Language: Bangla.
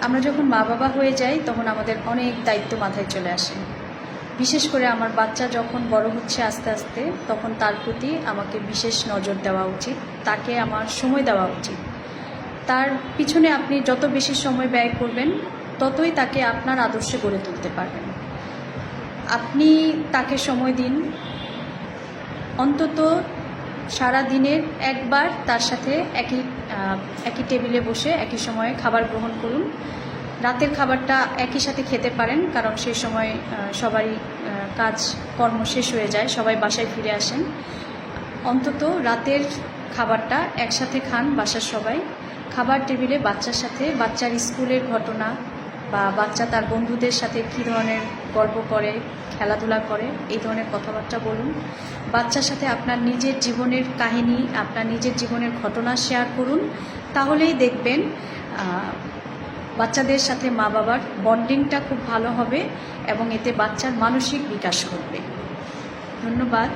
আমরা যখন মা বাবা হয়ে যাই তখন আমাদের অনেক দায়িত্ব মাথায় চলে আসে। বিশেষ করে আমার বাচ্চা যখন বড় হচ্ছে আস্তে আস্তে, তখন তার প্রতি আমাকে বিশেষ নজর দেওয়া উচিত, তাকে আমার সময় দেওয়া উচিত। তার পিছনে আপনি যত বেশি সময় ব্যয় করবেন ততই তাকে আপনার আদর্শে গড়ে তুলতে পারবেন। আপনি তাকে সময় দিন, অন্তত সারা দিনের একবার তার সাথে একই টেবিলে বসে একই সময়ে খাবার গ্রহণ করুন। রাতের খাবারটা একই সাথে খেতে পারেন, কারণ সেই সময় সবারই কাজ কর্ম শেষ হয়ে যায়, সবাই বাসায় ফিরে আসেন। অন্তত রাতের খাবারটা একসাথে খান বাসার সবাই। খাবার টেবিলে বাচ্চার সাথে বাচ্চার স্কুলের ঘটনা বা বাচ্চা তার বন্ধুদের সাথে কী ধরনের গল্প করে, খেলাধুলা করে, এই ধরনের কথাবার্তা বলুন। বাচ্চার সাথে আপনার নিজের জীবনের কাহিনী, আপনার নিজের জীবনের ঘটনা শেয়ার করুন। তাহলেই দেখবেন বাচ্চাদের সাথে মা বাবার বন্ডিংটা খুব ভালো হবে এবং এতে বাচ্চার মানসিক বিকাশ ঘটবে। ধন্যবাদ।